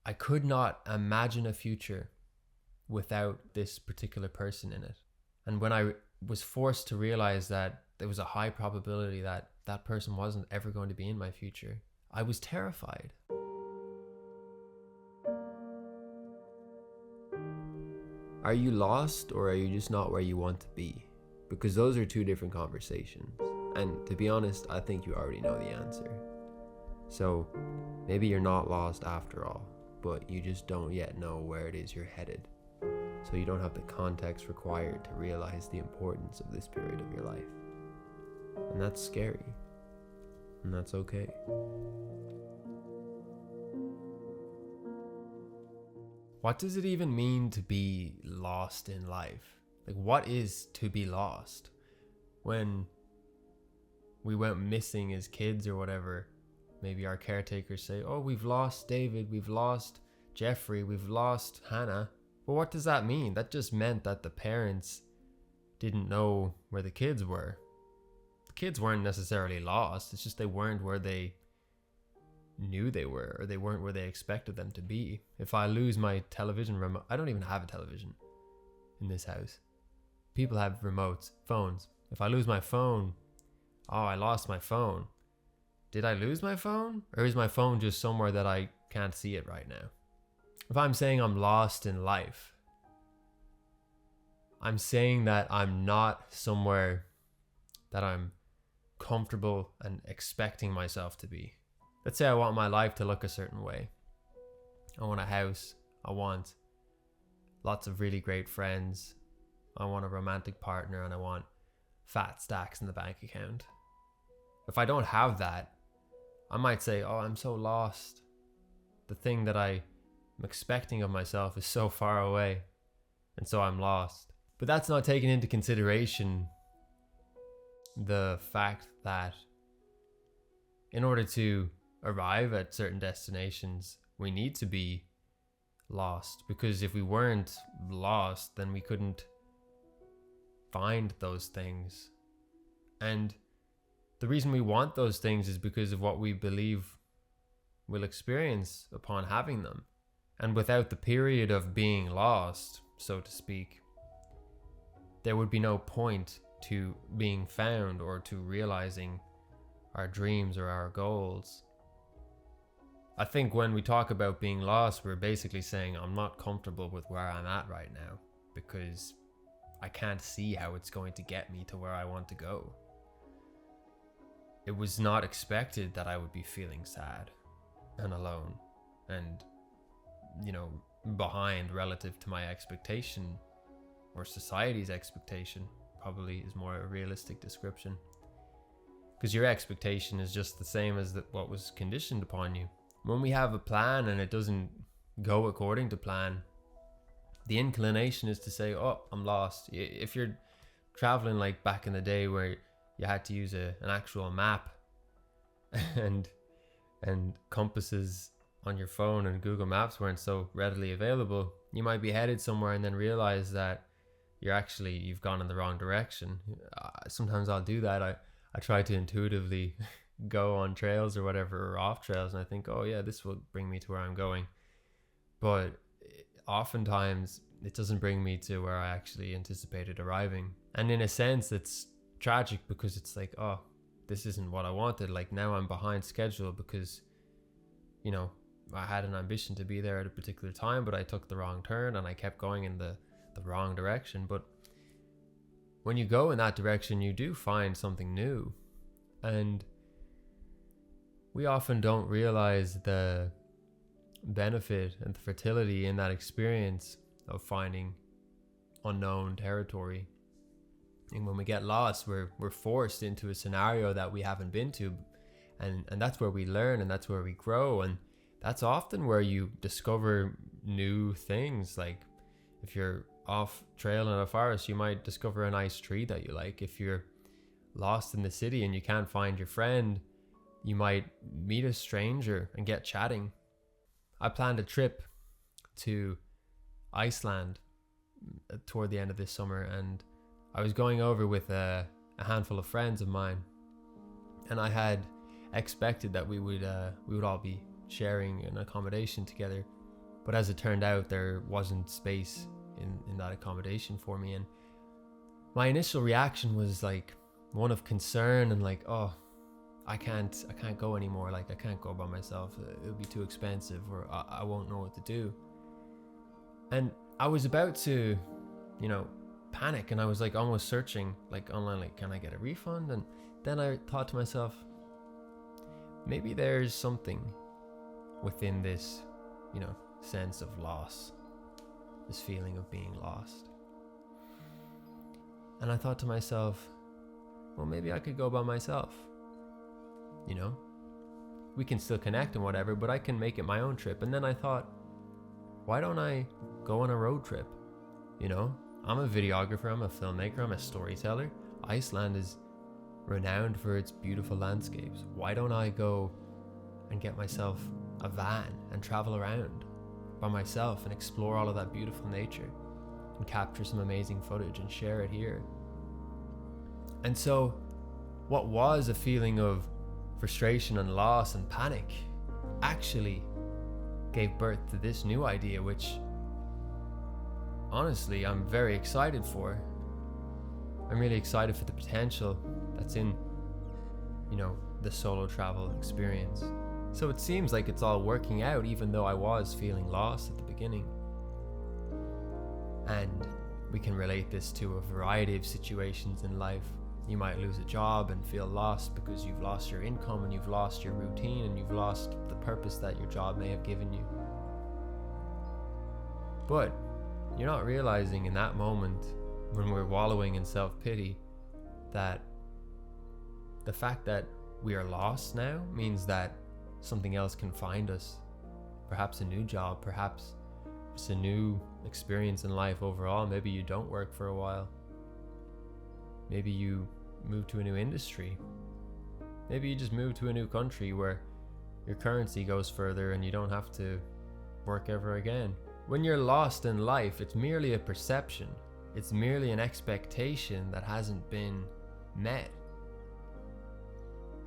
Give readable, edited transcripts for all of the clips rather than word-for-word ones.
I could not imagine a future without this particular person in it. And when I was forced to realize that there was a high probability that that person wasn't ever going to be in my future, I was terrified. Are you lost, or are you just not where you want to be? Because those are two different conversations. And to be honest, I think you already know the answer. So maybe you're not lost after all, but you just don't yet know where it is you're headed. So you don't have the context required to realize the importance of this period of your life. And that's scary. And that's okay. What does it even mean to be lost in life? Like, what is to be lost? When we went missing as kids or whatever, maybe our caretakers say, oh, we've lost David, we've lost Jeffrey, we've lost Hannah. Well, what does that mean? That just meant that the parents didn't know where the kids were. The kids weren't necessarily lost. It's just they weren't where they knew they were, or they weren't where they expected them to be. If I lose my television remote, I don't even have a television in this house. People have remotes, phones. If I lose my phone, oh, I lost my phone. Did I lose my phone? Or is my phone just somewhere that I can't see it right now? If I'm saying I'm lost in life, I'm saying that I'm not somewhere that I'm comfortable and expecting myself to be. Let's say I want my life to look a certain way. I want a house. I want lots of really great friends. I want a romantic partner, and I want fat stacks in the bank account. If I don't have that, I might say, oh, I'm so lost. The thing that I'm expecting of myself is so far away, and so I'm lost. But that's not taking into consideration the fact that in order to arrive at certain destinations, we need to be lost, because if we weren't lost, then we couldn't find those things. And the reason we want those things is because of what we believe we'll experience upon having them. And without the period of being lost, so to speak, there would be no point to being found or to realizing our dreams or our goals. I think when we talk about being lost, we're basically saying I'm not comfortable with where I'm at right now because I can't see how it's going to get me to where I want to go. It was not expected that I would be feeling sad and alone and, behind relative to my expectation, or society's expectation probably is more a realistic description. Because your expectation is just the same as what was conditioned upon you. When we have a plan and it doesn't go according to plan, the inclination is to say, oh, I'm lost. If you're traveling like back in the day where you had to use an actual map and compasses on your phone and Google Maps weren't so readily available, you might be headed somewhere and then realize that you've gone in the wrong direction. Sometimes I'll do that. I try to intuitively go on trails or whatever, or off trails, and I think, oh yeah, this will bring me to where I'm going. But oftentimes it doesn't bring me to where I actually anticipated arriving. And in a sense, it's tragic because it's like, oh, this isn't what I wanted. Like, now I'm behind schedule because, I had an ambition to be there at a particular time, but I took the wrong turn and I kept going in the wrong direction. But when you go in that direction, you do find something new. And we often don't realize the benefit and the fertility in that experience of finding unknown territory. And when we get lost, we're forced into a scenario that we haven't been to, and that's where we learn, and that's where we grow, and that's often where you discover new things. Like, if you're off trail in a forest, you might discover a nice tree that you like. If you're lost in the city and you can't find your friend, you might meet a stranger and get chatting. I planned a trip to Iceland toward the end of this summer, and I was going over with a handful of friends of mine, and I had expected that we would all be sharing an accommodation together. But as it turned out, there wasn't space in that accommodation for me. And my initial reaction was like one of concern and like, oh, I can't go anymore. Like, I can't go by myself. It'll be too expensive, or I won't know what to do. And I was about to, panic, and I was like almost searching like online, like, can I get a refund? And then I thought to myself, maybe there's something within this, sense of loss, this feeling of being lost. And I thought to myself, well, maybe I could go by myself. We can still connect and whatever, but I can make it my own trip. And then I thought, why don't I go on a road trip? I'm a videographer, I'm a filmmaker, I'm a storyteller. Iceland is renowned for its beautiful landscapes. Why don't I go and get myself a van and travel around by myself and explore all of that beautiful nature and capture some amazing footage and share it here? And so what was a feeling of frustration and loss and panic actually gave birth to this new idea, which honestly I'm very excited for. I'm really excited for the potential that's in, the solo travel experience. So it seems like it's all working out, even though I was feeling lost at the beginning. And we can relate this to a variety of situations in life. You might lose a job and feel lost because you've lost your income and you've lost your routine and you've lost the purpose that your job may have given you. But you're not realizing in that moment, when we're wallowing in self-pity, that the fact that we are lost now means that something else can find us. Perhaps a new job, perhaps it's a new experience in life overall. Maybe you don't work for a while. Maybe you move to a new industry. Maybe you just move to a new country where your currency goes further and you don't have to work ever again. When you're lost in life, it's merely a perception. It's merely an expectation that hasn't been met.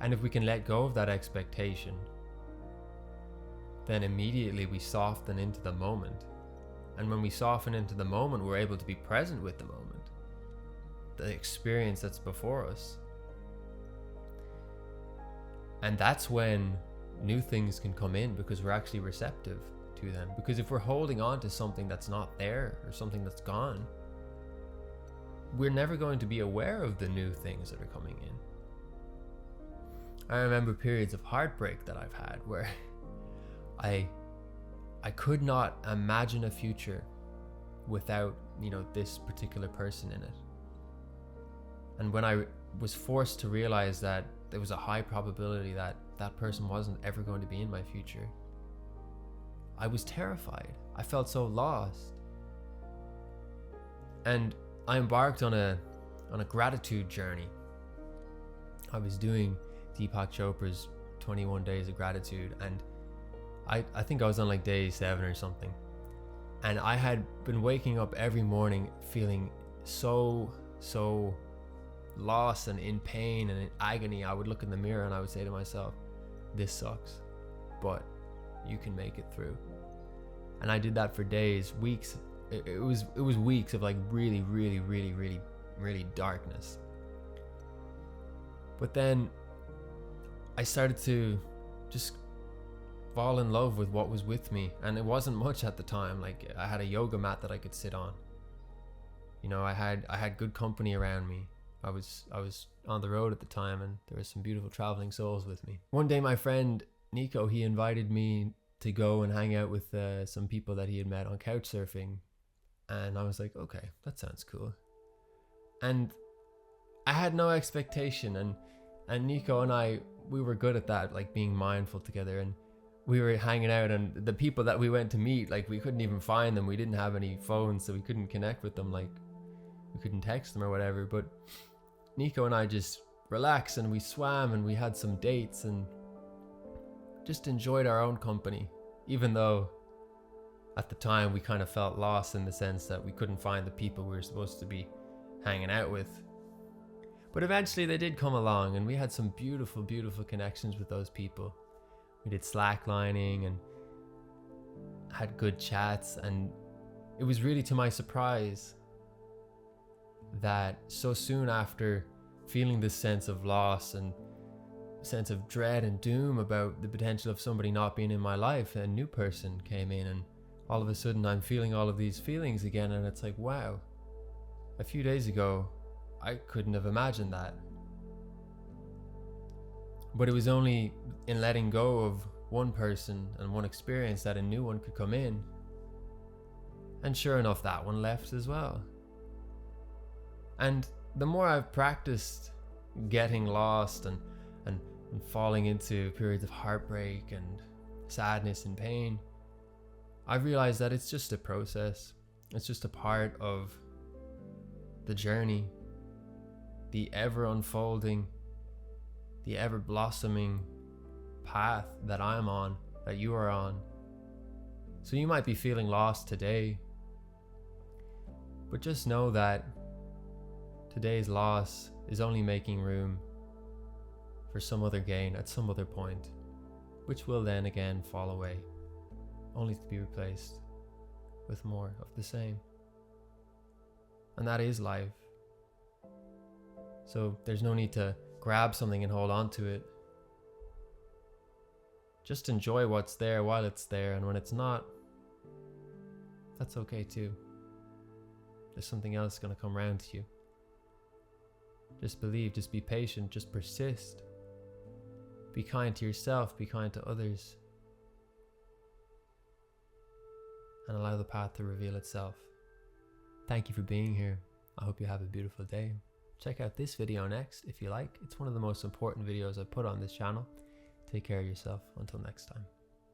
And if we can let go of that expectation, then immediately we soften into the moment. And when we soften into the moment, we're able to be present with the moment, the experience that's before us. And that's when new things can come in, because we're actually receptive to them. Because if we're holding on to something that's not there or something that's gone, we're never going to be aware of the new things that are coming in. I remember periods of heartbreak that I've had where I could not imagine a future without, this particular person in it. And when I was forced to realize that there was a high probability that that person wasn't ever going to be in my future, I was terrified. I felt so lost. And I embarked on a gratitude journey. I was doing Deepak Chopra's 21 Days of Gratitude, and I think I was on like day 7 or something. And I had been waking up every morning feeling so lost and in pain and in agony. I would look in the mirror and I would say to myself, this sucks, but you can make it through. And I did that for days, weeks. It was weeks of like really darkness. But then I started to just fall in love with what was with me, and it wasn't much at the time. Like, I had a yoga mat that I could sit on. I had good company around me. I was on the road at the time, and there were some beautiful traveling souls with me. One day my friend Nico, he invited me to go and hang out with some people that he had met on couch surfing, and I was like, okay, that sounds cool. And I had no expectation, and Nico and I, we were good at that, like being mindful together, and we were hanging out, and the people that we went to meet, like, we couldn't even find them. We didn't have any phones, so we couldn't connect with them, like we couldn't text them or whatever. But Nico and I just relaxed, and we swam, and we had some dates, and just enjoyed our own company, even though at the time we kind of felt lost in the sense that we couldn't find the people we were supposed to be hanging out with. But eventually they did come along, and we had some beautiful connections with those people. We did slacklining, and had good chats, and it was really to my surprise that so soon after feeling this sense of loss and sense of dread and doom about the potential of somebody not being in my life, a new person came in, and all of a sudden I'm feeling all of these feelings again. And it's like, wow, a few days ago I couldn't have imagined that. But it was only in letting go of one person and one experience that a new one could come in. And sure enough, that one left as well. And the more I've practiced getting lost and falling into periods of heartbreak and sadness and pain, I've realized that it's just a process. It's just a part of the journey, the ever unfolding, the ever blossoming path that I'm on, that you are on. So you might be feeling lost today, but just know that today's loss is only making room for some other gain at some other point, which will then again fall away, only to be replaced with more of the same. And that is life. So there's no need to grab something and hold on to it. Just enjoy what's there while it's there, and when it's not, that's okay too. There's something else going to come around to you. Just believe, just be patient, just persist. Be kind to yourself, be kind to others, and allow the path to reveal itself. Thank you for being here. I hope you have a beautiful day. Check out this video next if you like. It's one of the most important videos I've put on this channel. Take care of yourself. Until next time.